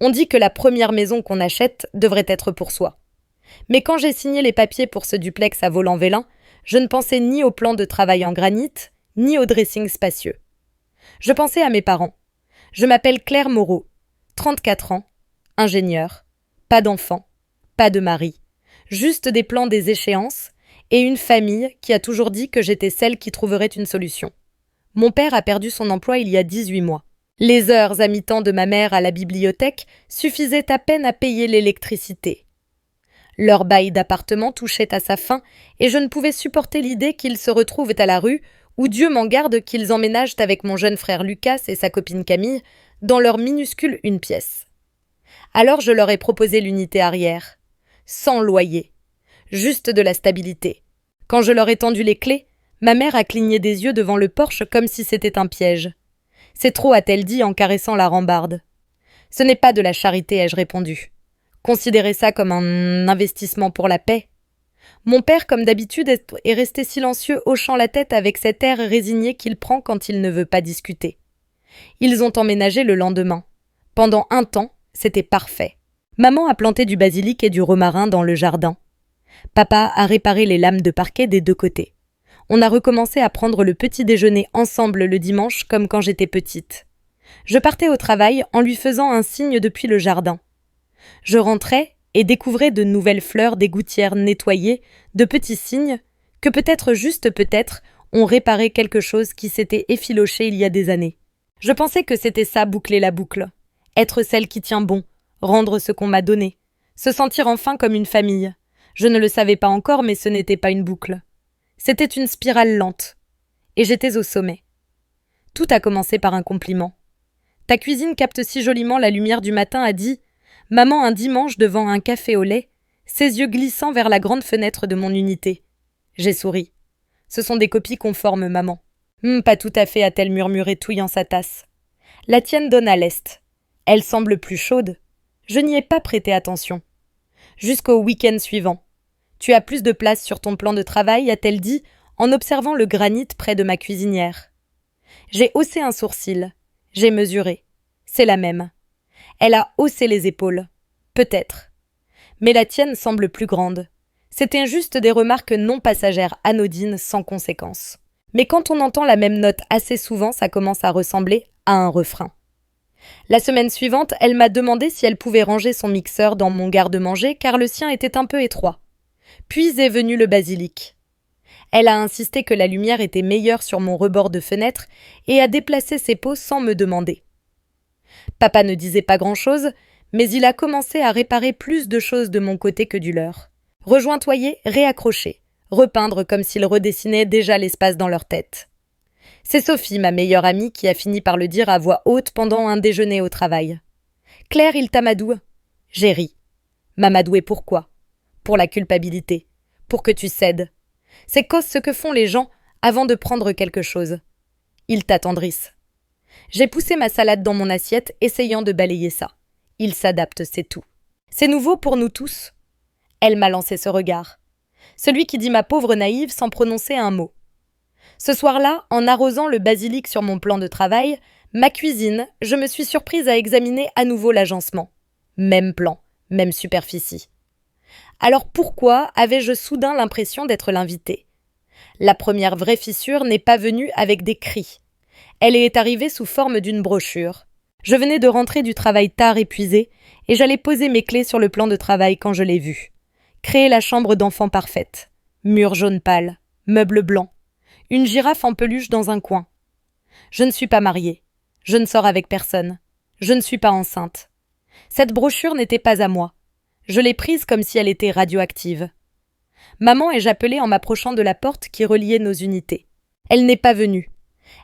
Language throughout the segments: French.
On dit que la première maison qu'on achète devrait être pour soi. Mais quand j'ai signé les papiers pour ce duplex à Volan-Vélin, je ne pensais ni au plan de travail en granit, ni au dressing spacieux. Je pensais à mes parents. Je m'appelle Claire Moreau, 34 ans, ingénieure, pas d'enfant, pas de mari, juste des plans des échéances et une famille qui a toujours dit que j'étais celle qui trouverait une solution. Mon père a perdu son emploi il y a 18 mois. Les heures à mi-temps de ma mère à la bibliothèque suffisaient à peine à payer l'électricité. Leur bail d'appartement touchait à sa fin et je ne pouvais supporter l'idée qu'ils se retrouvent à la rue ou Dieu m'en garde qu'ils emménagent avec mon jeune frère Lucas et sa copine Camille dans leur minuscule une pièce. Alors je leur ai proposé l'unité arrière, sans loyer, juste de la stabilité. Quand je leur ai tendu les clés, ma mère a cligné des yeux devant le porche comme si c'était un piège. C'est trop, a-t-elle dit en caressant la rambarde. Ce n'est pas de la charité, ai-je répondu. Considérez ça comme un investissement pour la paix. Mon père, comme d'habitude, est resté silencieux, hochant la tête avec cet air résigné qu'il prend quand il ne veut pas discuter. Ils ont emménagé le lendemain. Pendant un temps, c'était parfait. Maman a planté du basilic et du romarin dans le jardin. Papa a réparé les lames de parquet des deux côtés. On a recommencé à prendre le petit déjeuner ensemble le dimanche comme quand j'étais petite. Je partais au travail en lui faisant un signe depuis le jardin. Je rentrais et découvrais de nouvelles fleurs des gouttières nettoyées, de petits signes que peut-être, juste peut-être, ont réparé quelque chose qui s'était effiloché il y a des années. Je pensais que c'était ça, boucler la boucle. Être celle qui tient bon, rendre ce qu'on m'a donné, se sentir enfin comme une famille. Je ne le savais pas encore, mais ce n'était pas une boucle. C'était une spirale lente. Et j'étais au sommet. Tout a commencé par un compliment. Ta cuisine capte si joliment la lumière du matin, a dit maman un dimanche devant un café au lait, ses yeux glissant vers la grande fenêtre de mon unité. J'ai souri. Ce sont des copies conformes, maman. Pas tout à fait, a-t-elle murmuré, touillant sa tasse. La tienne donne à l'est. Elle semble plus chaude. Je n'y ai pas prêté attention. Jusqu'au week-end suivant. Tu as plus de place sur ton plan de travail, a-t-elle dit, en observant le granit près de ma cuisinière. J'ai haussé un sourcil. J'ai mesuré. C'est la même. Elle a haussé les épaules. Peut-être. Mais la tienne semble plus grande. C'était juste des remarques non passagères anodines sans conséquence. Mais quand on entend la même note assez souvent, ça commence à ressembler à un refrain. La semaine suivante, elle m'a demandé si elle pouvait ranger son mixeur dans mon garde-manger car le sien était un peu étroit. Puis est venu le basilic. Elle a insisté que la lumière était meilleure sur mon rebord de fenêtre et a déplacé ses pots sans me demander. Papa ne disait pas grand-chose, mais il a commencé à réparer plus de choses de mon côté que du leur. Rejointoyer, réaccrocher, repeindre comme s'il redessinait déjà l'espace dans leur tête. C'est Sophie, ma meilleure amie, qui a fini par le dire à voix haute pendant un déjeuner au travail. « Claire, il t'amadoue. » J'ai ri. « M'amadouer pourquoi ? Pour la culpabilité. Pour que tu cèdes. C'est cause ce que font les gens avant de prendre quelque chose. Ils t'attendrissent. J'ai poussé ma salade dans mon assiette, essayant de balayer ça. Ils s'adaptent, c'est tout. C'est nouveau pour nous tous. Elle m'a lancé ce regard. Celui qui dit ma pauvre naïve sans prononcer un mot. Ce soir-là, en arrosant le basilic sur mon plan de travail, ma cuisine, je me suis surprise à examiner à nouveau l'agencement. Même plan, même superficie. Alors pourquoi avais-je soudain l'impression d'être l'invitée ? La première vraie fissure n'est pas venue avec des cris. Elle est arrivée sous forme d'une brochure. Je venais de rentrer du travail tard épuisé et j'allais poser mes clés sur le plan de travail quand je l'ai vue. Créer la chambre d'enfant parfaite. Mur jaune pâle, meubles blancs. Une girafe en peluche dans un coin. Je ne suis pas mariée. Je ne sors avec personne. Je ne suis pas enceinte. Cette brochure n'était pas à moi. Je l'ai prise comme si elle était radioactive. Maman ai-je appelé en m'approchant de la porte qui reliait nos unités. Elle n'est pas venue.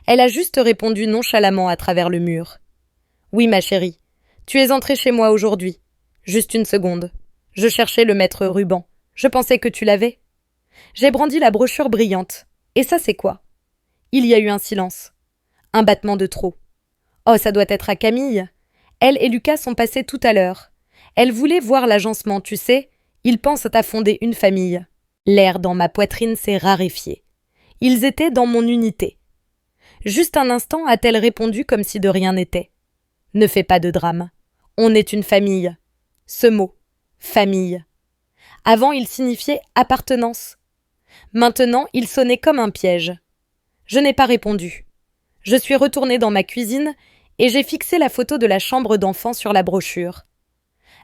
Elle a juste répondu nonchalamment à travers le mur. « Oui, ma chérie. Tu es entrée chez moi aujourd'hui. Juste une seconde. Je cherchais le maître ruban. Je pensais que tu l'avais. » J'ai brandi la brochure brillante. Et ça, c'est quoi ? Il y a eu un silence. Un battement de trop. Oh, ça doit être à Camille. Elle et Lucas sont passés tout à l'heure. Elle voulait voir l'agencement, tu sais. Ils pensent à fonder une famille. L'air dans ma poitrine s'est raréfié. Ils étaient dans mon unité. Juste un instant a-t-elle répondu comme si de rien n'était. Ne fais pas de drame. On est une famille. Ce mot, famille. Avant, il signifiait appartenance. Maintenant, il sonnait comme un piège. Je n'ai pas répondu. Je suis retournée dans ma cuisine et j'ai fixé la photo de la chambre d'enfant sur la brochure.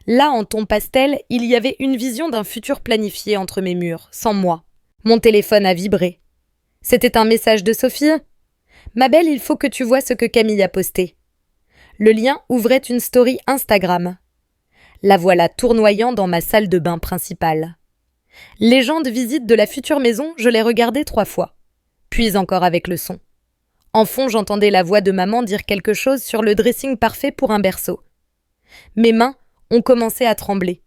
Là, en ton pastel, il y avait une vision d'un futur planifié entre mes murs, sans moi. Mon téléphone a vibré. C'était un message de Sophie. Ma belle, il faut que tu vois ce que Camille a posté. Le lien ouvrait une story Instagram. La voilà tournoyant dans ma salle de bain principale. Légende visite de la future maison, je l'ai regardée 3 fois. Puis encore avec le son. En fond, j'entendais la voix de maman dire quelque chose sur le dressing parfait pour un berceau. Mes mains ont commencé à trembler.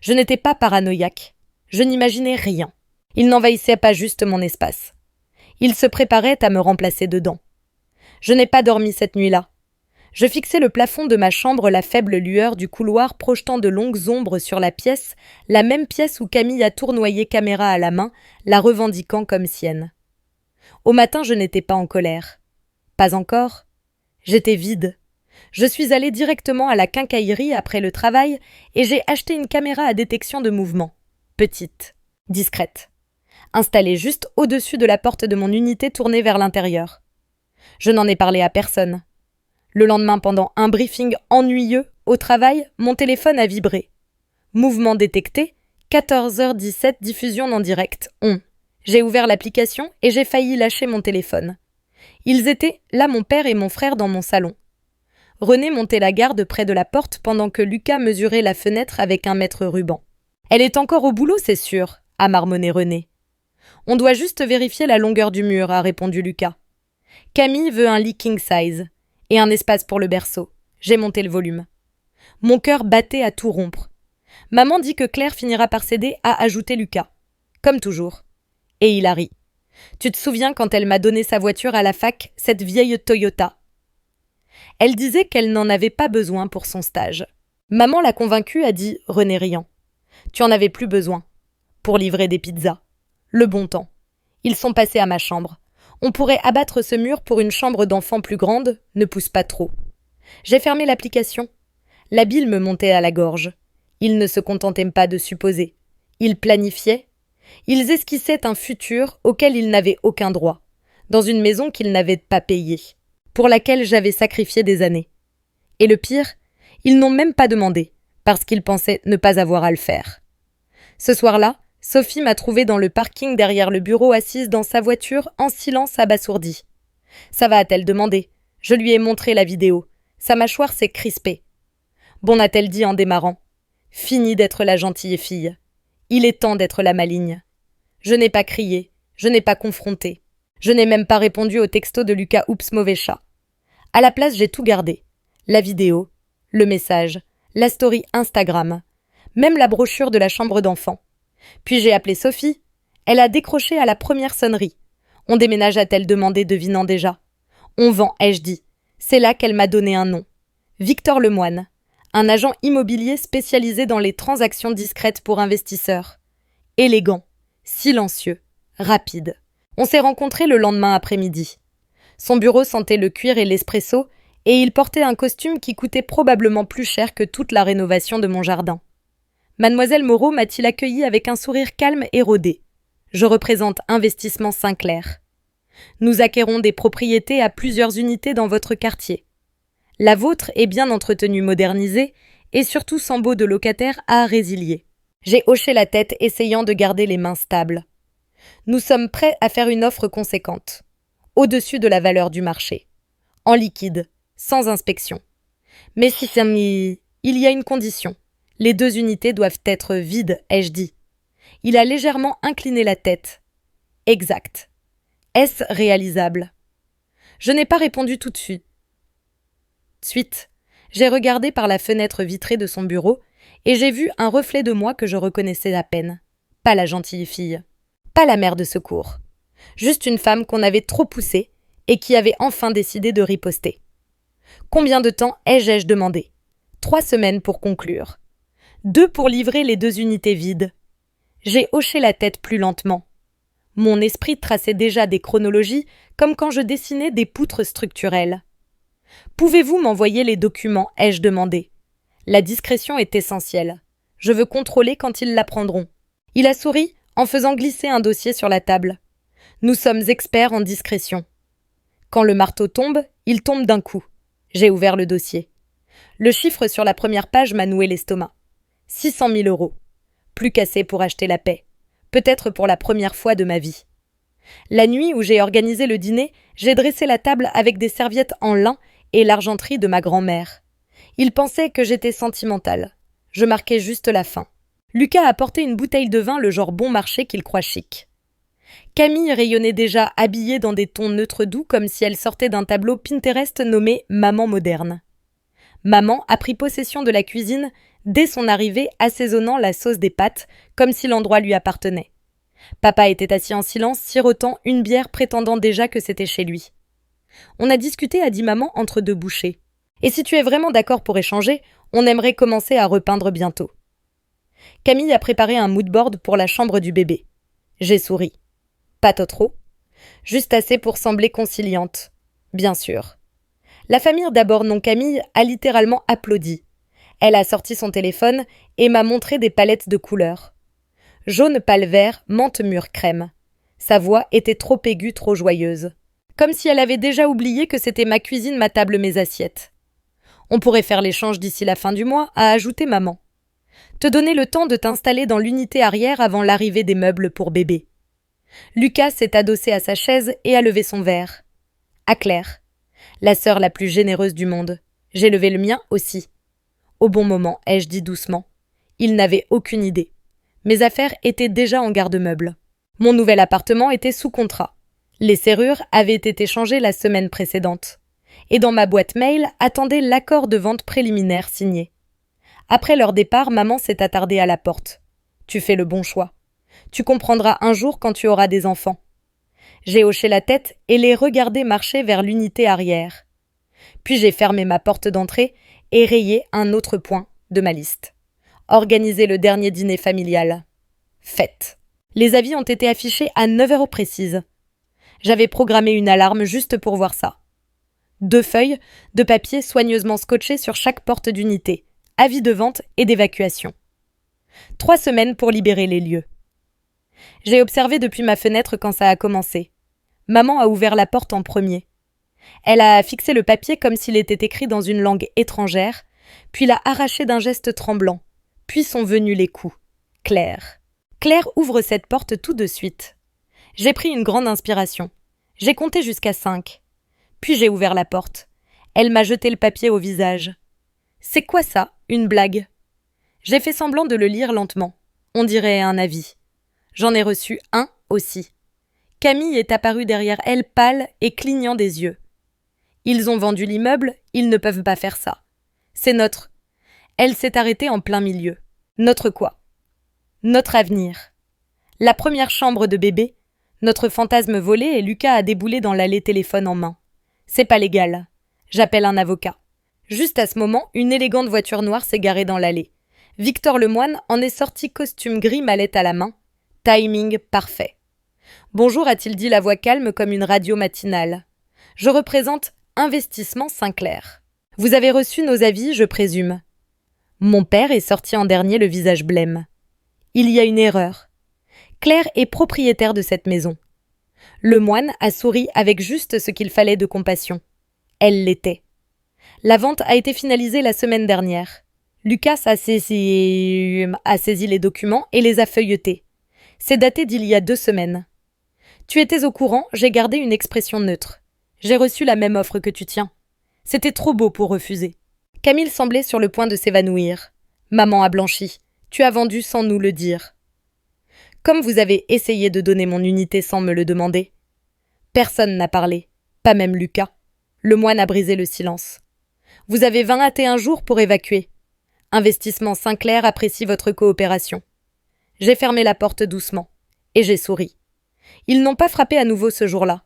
Je n'étais pas paranoïaque. Je n'imaginais rien. Il n'envahissait pas juste mon espace. Il se préparait à me remplacer dedans. Je n'ai pas dormi cette nuit-là. Je fixais le plafond de ma chambre, la faible lueur du couloir projetant de longues ombres sur la pièce, la même pièce où Camille a tournoyé caméra à la main, la revendiquant comme sienne. Au matin, je n'étais pas en colère. Pas encore. J'étais vide. Je suis allée directement à la quincaillerie après le travail et j'ai acheté une caméra à détection de mouvement. Petite, discrète. Installée juste au-dessus de la porte de mon unité tournée vers l'intérieur. Je n'en ai parlé à personne. Le lendemain, pendant un briefing ennuyeux au travail, mon téléphone a vibré. Mouvement détecté, 14h17, diffusion en direct, on. J'ai ouvert l'application et j'ai failli lâcher mon téléphone. Ils étaient, là mon père et mon frère, dans mon salon. René montait la garde près de la porte pendant que Lucas mesurait la fenêtre avec un mètre ruban. « Elle est encore au boulot, c'est sûr », a marmonné René. « On doit juste vérifier la longueur du mur », a répondu Lucas. Camille veut un lit king size et un espace pour le berceau. J'ai monté le volume. Mon cœur battait à tout rompre. Maman dit que Claire finira par céder, a ajouté Lucas. Comme toujours. Et il a ri. Tu te souviens quand elle m'a donné sa voiture à la fac, cette vieille Toyota? Elle disait qu'elle n'en avait pas besoin pour son stage. Maman l'a convaincue, a dit René riant. Tu en avais plus besoin. Pour livrer des pizzas. Le bon temps. Ils sont passés à ma chambre. On pourrait abattre ce mur pour une chambre d'enfant plus grande, ne pousse pas trop. J'ai fermé l'application. La bile me montait à la gorge. Ils ne se contentaient pas de supposer. Ils planifiaient. Ils esquissaient un futur auquel ils n'avaient aucun droit, dans une maison qu'ils n'avaient pas payée, pour laquelle j'avais sacrifié des années. Et le pire, ils n'ont même pas demandé, parce qu'ils pensaient ne pas avoir à le faire. Ce soir-là, Sophie m'a trouvée dans le parking derrière le bureau assise dans sa voiture en silence abasourdi. Ça va, a-t-elle demandé. Je lui ai montré la vidéo. Sa mâchoire s'est crispée. Bon, a-t-elle dit en démarrant. Fini d'être la gentille fille. Il est temps d'être la maligne. Je n'ai pas crié, je n'ai pas confronté. Je n'ai même pas répondu au texto de Lucas Oups mauvais chat. À la place, j'ai tout gardé. La vidéo, le message, la story Instagram, même la brochure de la chambre d'enfant. Puis j'ai appelé Sophie. Elle a décroché à la première sonnerie. On déménage, a-t-elle demandé, devinant déjà. On vend, ai-je dit. C'est là qu'elle m'a donné un nom. Victor Lemoine, un agent immobilier spécialisé dans les transactions discrètes pour investisseurs. Élégant, silencieux, rapide. On s'est rencontrés le lendemain après-midi. Son bureau sentait le cuir et l'espresso, et il portait un costume qui coûtait probablement plus cher que toute la rénovation de mon jardin. Mademoiselle Moreau m'a-t-il accueilli avec un sourire calme et rodé. Je représente Investissement Sinclair. Nous acquérons des propriétés à plusieurs unités dans votre quartier. La vôtre est bien entretenue, modernisée, et surtout sans baux de locataires à résilier. J'ai hoché la tête, essayant de garder les mains stables. Nous sommes prêts à faire une offre conséquente, au-dessus de la valeur du marché, en liquide, sans inspection. Mais si il y a une condition. Les 2 unités doivent être vides, ai-je dit. Il a légèrement incliné la tête. Exact. Est-ce réalisable? Je n'ai pas répondu tout de suite. J'ai regardé par la fenêtre vitrée de son bureau et j'ai vu un reflet de moi que je reconnaissais à peine. Pas la gentille fille. Pas la mère de secours. Juste une femme qu'on avait trop poussée et qui avait enfin décidé de riposter. Combien de temps ai-je demandé? 3 semaines pour conclure. 2 pour livrer les 2 unités vides. J'ai hoché la tête plus lentement. Mon esprit traçait déjà des chronologies comme quand je dessinais des poutres structurelles. « Pouvez-vous m'envoyer les documents » ai-je demandé. La discrétion est essentielle. Je veux contrôler quand ils l'apprendront. Il a souri en faisant glisser un dossier sur la table. Nous sommes experts en discrétion. Quand le marteau tombe, il tombe d'un coup. J'ai ouvert le dossier. Le chiffre sur la première page m'a noué l'estomac. 600 000 €. Plus qu'assez pour acheter la paix. Peut-être pour la première fois de ma vie. La nuit où j'ai organisé le dîner, j'ai dressé la table avec des serviettes en lin et l'argenterie de ma grand-mère. Il pensait que j'étais sentimentale. Je marquais juste la fin. Lucas a apporté une bouteille de vin le genre bon marché qu'il croit chic. Camille rayonnait déjà habillée dans des tons neutres doux comme si elle sortait d'un tableau Pinterest nommé « Maman moderne ». Maman a pris possession de la cuisine dès son arrivée, assaisonnant la sauce des pâtes comme si l'endroit lui appartenait. Papa était assis en silence, sirotant une bière prétendant déjà que c'était chez lui. On a discuté, a dit maman, entre deux bouchées. Et si tu es vraiment d'accord pour échanger, on aimerait commencer à repeindre bientôt. Camille a préparé un moodboard pour la chambre du bébé. J'ai souri. Pas trop. Juste assez pour sembler conciliante. Bien sûr. La famille d'abord non Camille a littéralement applaudi. Elle a sorti son téléphone et m'a montré des palettes de couleurs. Jaune pâle vert, menthe mûre crème. Sa voix était trop aiguë, trop joyeuse. Comme si elle avait déjà oublié que c'était ma cuisine, ma table, mes assiettes. On pourrait faire l'échange d'ici la fin du mois, a ajouté maman. Te donner le temps de t'installer dans l'unité arrière avant l'arrivée des meubles pour bébé. Lucas s'est adossé à sa chaise et a levé son verre. À Claire, la sœur la plus généreuse du monde. J'ai levé le mien aussi. Au bon moment, ai-je dit doucement. Il n'avait aucune idée. Mes affaires étaient déjà en garde-meuble. Mon nouvel appartement était sous contrat. Les serrures avaient été changées la semaine précédente. Et dans ma boîte mail attendait l'accord de vente préliminaire signé. Après leur départ, maman s'est attardée à la porte. Tu fais le bon choix. Tu comprendras un jour quand tu auras des enfants. J'ai hoché la tête et les regardé marcher vers l'unité arrière. Puis j'ai fermé ma porte d'entrée et rayé un autre point de ma liste. Organiser le dernier dîner familial. Fête. Les avis ont été affichés à 9 heures précises. J'avais programmé une alarme juste pour voir ça. 2 feuilles de papier soigneusement scotchées sur chaque porte d'unité. Avis de vente et d'évacuation. 3 semaines pour libérer les lieux. J'ai observé depuis ma fenêtre quand ça a commencé. Maman a ouvert la porte en premier. Elle a fixé le papier comme s'il était écrit dans une langue étrangère, puis l'a arraché d'un geste tremblant. Puis sont venus les coups. Claire. Claire ouvre cette porte tout de suite. J'ai pris une grande inspiration. J'ai compté jusqu'à 5. Puis j'ai ouvert la porte. Elle m'a jeté le papier au visage. C'est quoi ça, une blague? J'ai fait semblant de le lire lentement. On dirait un avis. J'en ai reçu un aussi. Camille est apparue derrière elle pâle et clignant des yeux. Ils ont vendu l'immeuble, ils ne peuvent pas faire ça. C'est notre. Elle s'est arrêtée en plein milieu. Notre quoi? Notre avenir. La première chambre de bébé, notre fantasme volé et Lucas a déboulé dans l'allée téléphone en main. C'est pas légal. J'appelle un avocat. Juste à ce moment, une élégante voiture noire s'est garée dans l'allée. Victor Lemoine en est sorti costume gris mallette à la main. Timing parfait. Bonjour, a-t-il dit la voix calme comme une radio matinale. Je représente Investissement Sinclair. Vous avez reçu nos avis, je présume. Mon père est sorti en dernier, le visage blême. Il y a une erreur. Claire est propriétaire de cette maison. Lemoine a souri avec juste ce qu'il fallait de compassion. Elle l'était. La vente a été finalisée la semaine dernière. Lucas a saisi les documents et les a feuilletés. C'est daté d'il y a 2 semaines. Tu étais au courant, j'ai gardé une expression neutre. J'ai reçu la même offre que tu tiens. C'était trop beau pour refuser. Camille semblait sur le point de s'évanouir. Maman a blanchi. Tu as vendu sans nous le dire. Comme vous avez essayé de donner mon unité sans me le demander. Personne n'a parlé. Pas même Lucas. Lemoine a brisé le silence. Vous avez 21 jours pour évacuer. Investissement Sinclair apprécie votre coopération. J'ai fermé la porte doucement. Et j'ai souri. Ils n'ont pas frappé à nouveau ce jour-là.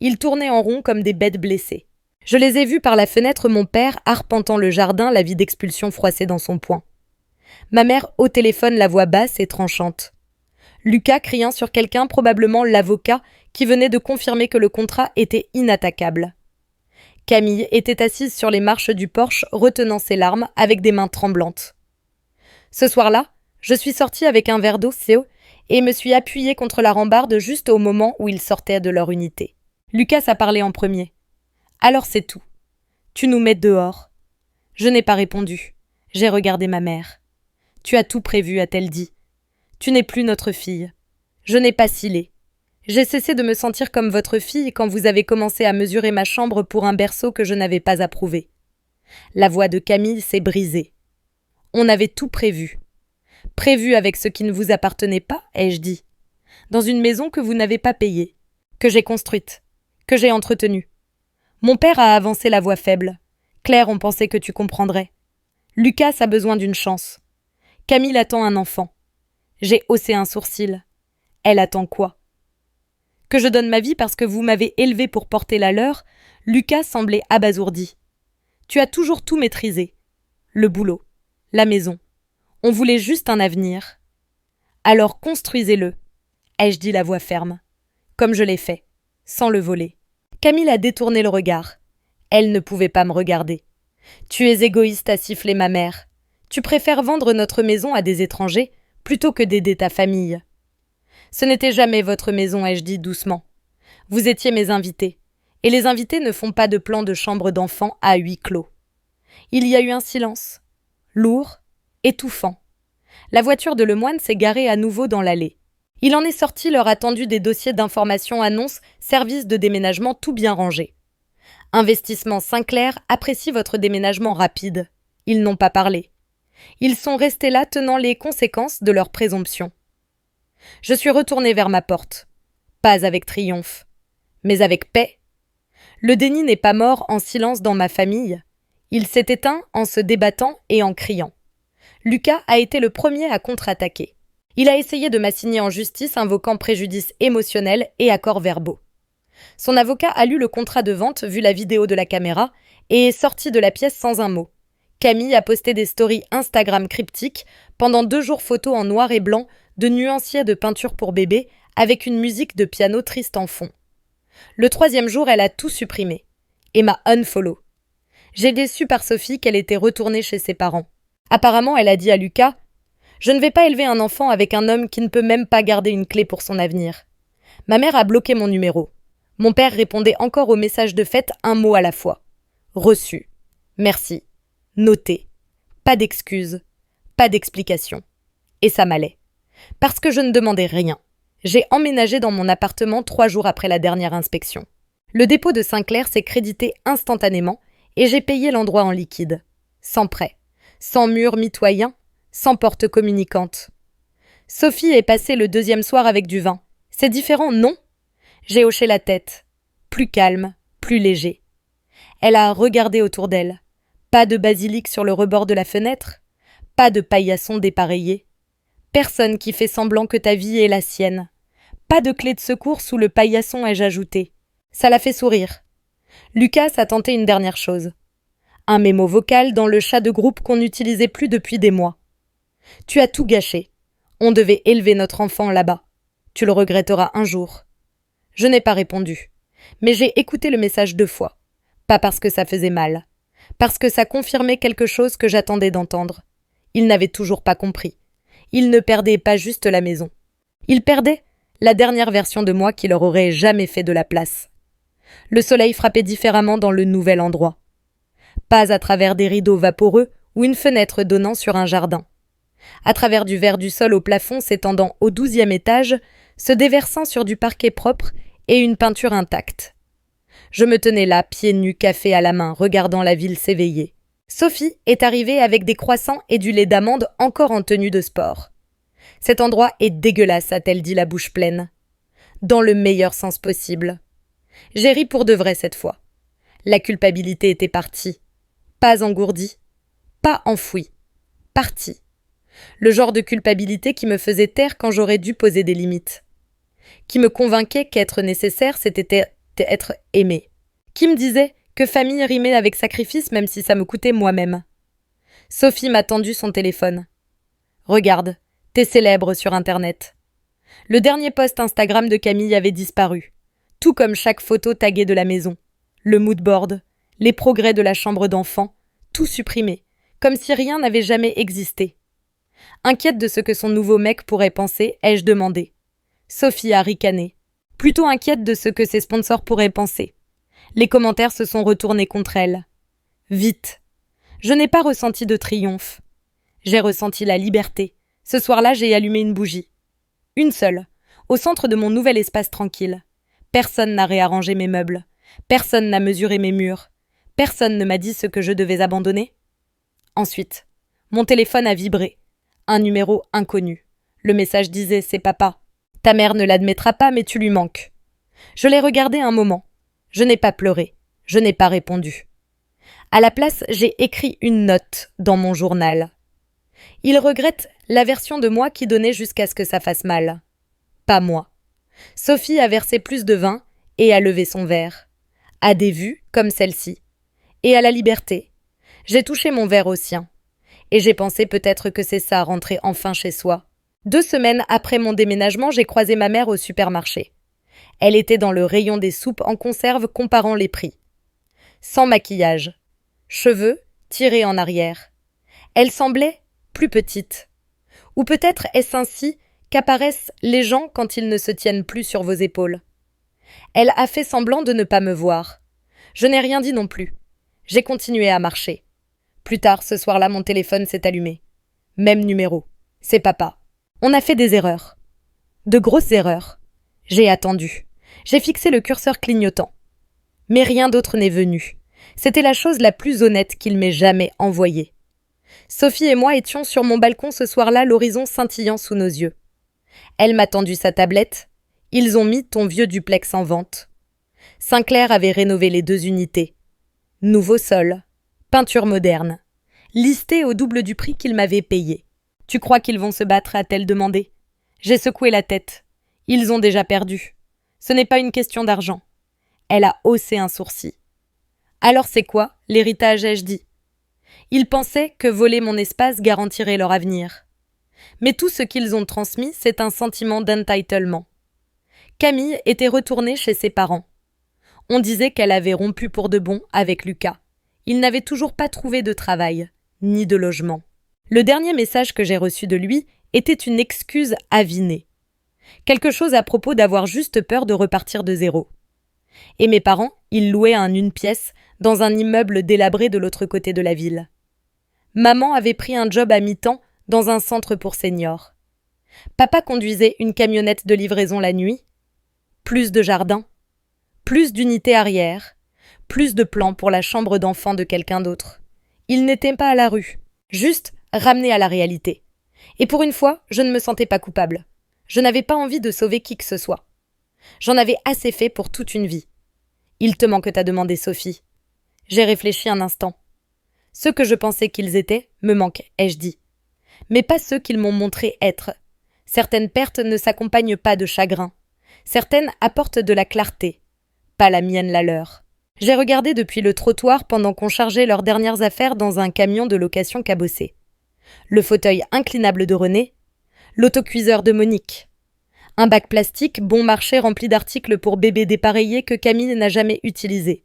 Ils tournaient en rond comme des bêtes blessées. Je les ai vus par la fenêtre, mon père arpentant le jardin, la vie d'expulsion froissée dans son poing. Ma mère au téléphone, la voix basse et tranchante. Lucas criant sur quelqu'un, probablement l'avocat, qui venait de confirmer que le contrat était inattaquable. Camille était assise sur les marches du porche, retenant ses larmes avec des mains tremblantes. Ce soir-là, je suis sortie avec un verre d'eau et me suis appuyée contre la rambarde juste au moment où ils sortaient de leur unité. Lucas a parlé en premier. Alors c'est tout. Tu nous mets dehors. Je n'ai pas répondu. J'ai regardé ma mère. Tu as tout prévu, a-t-elle dit. Tu n'es plus notre fille. Je n'ai pas scellé. J'ai cessé de me sentir comme votre fille quand vous avez commencé à mesurer ma chambre pour un berceau que je n'avais pas approuvé. La voix de Camille s'est brisée. On avait tout prévu. Prévu avec ce qui ne vous appartenait pas, ai-je dit. Dans une maison que vous n'avez pas payée, que j'ai construite, que j'ai entretenue. Mon père a avancé la voix faible. Claire, on pensait que tu comprendrais. Lucas a besoin d'une chance. Camille attend un enfant. J'ai haussé un sourcil. Elle attend quoi? Que je donne ma vie parce que vous m'avez élevé pour porter la leur, Lucas semblait abasourdi. Tu as toujours tout maîtrisé. Le boulot, la maison. On voulait juste un avenir. Alors construisez-le, ai-je dit la voix ferme. Comme je l'ai fait, sans le voler. Camille a détourné le regard. Elle ne pouvait pas me regarder. Tu es égoïste, a sifflé ma mère. Tu préfères vendre notre maison à des étrangers plutôt que d'aider ta famille. Ce n'était jamais votre maison, ai-je dit doucement. Vous étiez mes invités, et les invités ne font pas de plan de chambre d'enfant à huis clos. Il y a eu un silence, lourd, étouffant. La voiture de Lemoine s'est garée à nouveau dans l'allée. Il en est sorti leur attendu des dossiers d'information annonce service de déménagement tout bien rangé. Investissement Sinclair apprécie votre déménagement rapide. Ils n'ont pas parlé. Ils sont restés là tenant les conséquences de leur présomption. Je suis retournée vers ma porte. Pas avec triomphe, mais avec paix. Le déni n'est pas mort en silence dans ma famille. Il s'est éteint en se débattant et en criant. Lucas a été le premier à contre-attaquer. Il a essayé de m'assigner en justice invoquant préjudice émotionnel et accords verbaux. Son avocat a lu le contrat de vente, vu la vidéo de la caméra, et est sorti de la pièce sans un mot. Camille a posté des stories Instagram cryptiques pendant 2 jours photos en noir et blanc de nuanciers de peinture pour bébé avec une musique de piano triste en fond. Le 3e jour, elle a tout supprimé et m'a unfollow. J'ai déçu par Sophie qu'elle était retournée chez ses parents. Apparemment, elle a dit à Lucas « Je ne vais pas élever un enfant avec un homme qui ne peut même pas garder une clé pour son avenir. » Ma mère a bloqué mon numéro. Mon père répondait encore aux messages de fête un mot à la fois. Reçu. Merci. Noté. Pas d'excuses. Pas d'explications. Et ça m'allait. Parce que je ne demandais rien. J'ai emménagé dans mon appartement 3 jours après la dernière inspection. Le dépôt de Sinclair s'est crédité instantanément et j'ai payé l'endroit en liquide. Sans prêt. Sans mur mitoyen. Sans porte communicante. Sophie est passée le 2e soir avec du vin. C'est différent, non? J'ai hoché la tête. Plus calme, plus léger. Elle a regardé autour d'elle. Pas de basilic sur le rebord de la fenêtre. Pas de paillasson dépareillé. Personne qui fait semblant que ta vie est la sienne. Pas de clé de secours sous le paillasson, ai-je ajouté. Ça l'a fait sourire. Lucas a tenté une dernière chose. Un mémo vocal dans le chat de groupe qu'on n'utilisait plus depuis des mois. Tu as tout gâché. On devait élever notre enfant là-bas. Tu le regretteras un jour. Je n'ai pas répondu. Mais j'ai écouté le message 2 fois. Pas parce que ça faisait mal. Parce que ça confirmait quelque chose que j'attendais d'entendre. Il n'avait toujours pas compris. Il ne perdait pas juste la maison. Il perdait la dernière version de moi qui leur aurait jamais fait de la place. Le soleil frappait différemment dans le nouvel endroit. Pas à travers des rideaux vaporeux ou une fenêtre donnant sur un jardin. À travers du verre du sol au plafond s'étendant au 12e étage, se déversant sur du parquet propre et une peinture intacte. Je me tenais là, pieds nus, café à la main, regardant la ville s'éveiller. Sophie est arrivée avec des croissants et du lait d'amande encore en tenue de sport. « Cet endroit est dégueulasse », a-t-elle dit la bouche pleine. Dans le meilleur sens possible. J'ai ri pour de vrai cette fois. La culpabilité était partie. Pas engourdie. Pas enfouie. Partie. Le genre de culpabilité qui me faisait taire quand j'aurais dû poser des limites. Qui me convainquait qu'être nécessaire, c'était être aimé. Qui me disait que famille rimait avec sacrifice même si ça me coûtait moi-même. Sophie m'a tendu son téléphone. Regarde, t'es célèbre sur Internet. Le dernier post Instagram de Camille avait disparu. Tout comme chaque photo taguée de la maison. Le moodboard, les progrès de la chambre d'enfant, tout supprimé, comme si rien n'avait jamais existé. Inquiète de ce que son nouveau mec pourrait penser, ai-je demandé. Sophie a ricané. Plutôt inquiète de ce que ses sponsors pourraient penser. Les commentaires se sont retournés contre elle. Vite. Je n'ai pas ressenti de triomphe. J'ai ressenti la liberté. Ce soir-là, j'ai allumé une bougie. Une seule, au centre de mon nouvel espace tranquille. Personne n'a réarrangé mes meubles. Personne n'a mesuré mes murs. Personne ne m'a dit ce que je devais abandonner. Ensuite, mon téléphone a vibré. Un numéro inconnu. Le message disait « C'est papa. Ta mère ne l'admettra pas, mais tu lui manques. » Je l'ai regardé un moment. Je n'ai pas pleuré. Je n'ai pas répondu. À la place, j'ai écrit une note dans mon journal. Il regrette la version de moi qui donnait jusqu'à ce que ça fasse mal. Pas moi. Sophie a versé plus de vin et a levé son verre. À des vues comme celle-ci. Et à la liberté. J'ai touché mon verre au sien. Et j'ai pensé peut-être que c'est ça, rentrer enfin chez soi. 2 semaines après mon déménagement, j'ai croisé ma mère au supermarché. Elle était dans le rayon des soupes en conserve comparant les prix. Sans maquillage. Cheveux tirés en arrière. Elle semblait plus petite. Ou peut-être est-ce ainsi qu'apparaissent les gens quand ils ne se tiennent plus sur vos épaules. Elle a fait semblant de ne pas me voir. Je n'ai rien dit non plus. J'ai continué à marcher. Plus tard, ce soir-là, mon téléphone s'est allumé. Même numéro. C'est papa. On a fait des erreurs. De grosses erreurs. J'ai attendu. J'ai fixé le curseur clignotant. Mais rien d'autre n'est venu. C'était la chose la plus honnête qu'il m'ait jamais envoyée. Sophie et moi étions sur mon balcon ce soir-là, l'horizon scintillant sous nos yeux. Elle m'a tendu sa tablette. Ils ont mis ton vieux duplex en vente. Sinclair avait rénové les 2 unités. Nouveau sol. Peinture moderne. Listée au double du prix qu'ils m'avaient payé. Tu crois qu'ils vont se battre, a-t-elle demandé. J'ai secoué la tête. Ils ont déjà perdu. Ce n'est pas une question d'argent. Elle a haussé un sourcil. Alors c'est quoi, l'héritage, ai-je dit. Ils pensaient que voler mon espace garantirait leur avenir. Mais tout ce qu'ils ont transmis, c'est un sentiment d'entitlement. Camille était retournée chez ses parents. On disait qu'elle avait rompu pour de bon avec Lucas. Il n'avait toujours pas trouvé de travail, ni de logement. Le dernier message que j'ai reçu de lui était une excuse avinée. Quelque chose à propos d'avoir juste peur de repartir de zéro. Et mes parents, ils louaient un 1 pièce dans un immeuble délabré de l'autre côté de la ville. Maman avait pris un job à mi-temps dans un centre pour seniors. Papa conduisait une camionnette de livraison la nuit. Plus de jardin, plus d'unités arrière, plus de plans pour la chambre d'enfant de quelqu'un d'autre. Il n'était pas à la rue, juste ramené à la réalité. Et pour une fois, je ne me sentais pas coupable. Je n'avais pas envie de sauver qui que ce soit. J'en avais assez fait pour toute une vie. Il te manque, t'a demandé Sophie. J'ai réfléchi un instant. Ceux que je pensais qu'ils étaient me manquent, ai-je dit. Mais pas ceux qu'ils m'ont montré être. Certaines pertes ne s'accompagnent pas de chagrin. Certaines apportent de la clarté. Pas la mienne, la leur. J'ai regardé depuis le trottoir pendant qu'on chargeait leurs dernières affaires dans un camion de location cabossé. Le fauteuil inclinable de René, l'autocuiseur de Monique, un bac plastique bon marché rempli d'articles pour bébés dépareillés que Camille n'a jamais utilisés.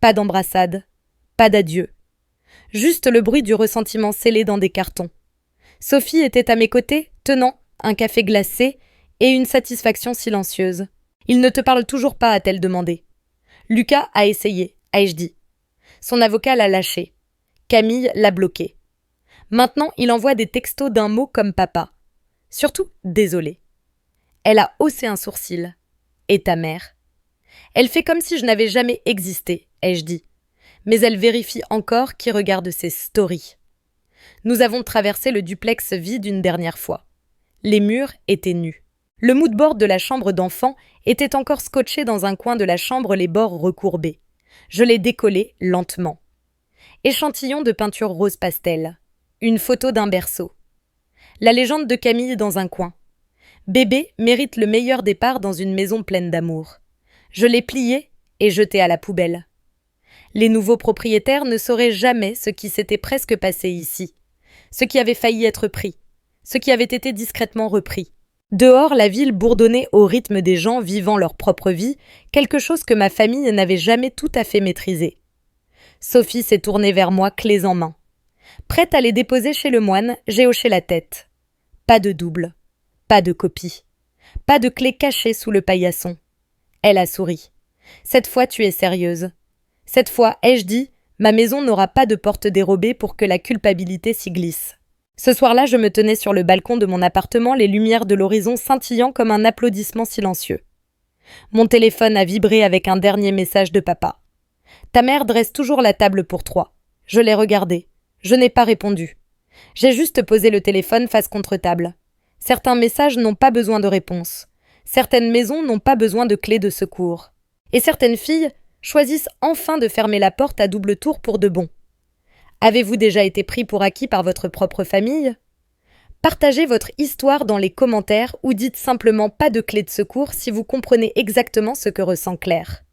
Pas d'embrassade, pas d'adieu. Juste le bruit du ressentiment scellé dans des cartons. Sophie était à mes côtés, tenant un café glacé et une satisfaction silencieuse. Il ne te parle toujours pas, a-t-elle demandé. Lucas a essayé, ai-je dit. Son avocat l'a lâché. Camille l'a bloqué. Maintenant, il envoie des textos d'un mot comme papa. Surtout, désolé. Elle a haussé un sourcil. Et ta mère? Elle fait comme si je n'avais jamais existé, ai-je dit. Mais elle vérifie encore qui regarde ses stories. Nous avons traversé le duplex vide une dernière fois. Les murs étaient nus. Le moodboard de la chambre d'enfant était encore scotché dans un coin de la chambre, les bords recourbés. Je l'ai décollé lentement. Échantillon de peinture rose pastel. Une photo d'un berceau. La légende de Camille dans un coin. Bébé mérite le meilleur départ dans une maison pleine d'amour. Je l'ai plié et jeté à la poubelle. Les nouveaux propriétaires ne sauraient jamais ce qui s'était presque passé ici. Ce qui avait failli être pris. Ce qui avait été discrètement repris. Dehors, la ville bourdonnait au rythme des gens vivant leur propre vie, quelque chose que ma famille n'avait jamais tout à fait maîtrisé. Sophie s'est tournée vers moi, clés en main. Prête à les déposer chez le moine, j'ai hoché la tête. Pas de double, pas de copie, pas de clé cachée sous le paillasson. Elle a souri. Cette fois, tu es sérieuse. Cette fois, ai-je dit, ma maison n'aura pas de porte dérobée pour que la culpabilité s'y glisse. Ce soir-là, je me tenais sur le balcon de mon appartement, les lumières de l'horizon scintillant comme un applaudissement silencieux. Mon téléphone a vibré avec un dernier message de papa. Ta mère dresse toujours la table pour 3. Je l'ai regardé. Je n'ai pas répondu. J'ai juste posé le téléphone face contre table. Certains messages n'ont pas besoin de réponse. Certaines maisons n'ont pas besoin de clés de secours. Et certaines filles choisissent enfin de fermer la porte à double tour pour de bon. Avez-vous déjà été pris pour acquis par votre propre famille ? Partagez votre histoire dans les commentaires ou dites simplement pas de clé de secours si vous comprenez exactement ce que ressent Claire.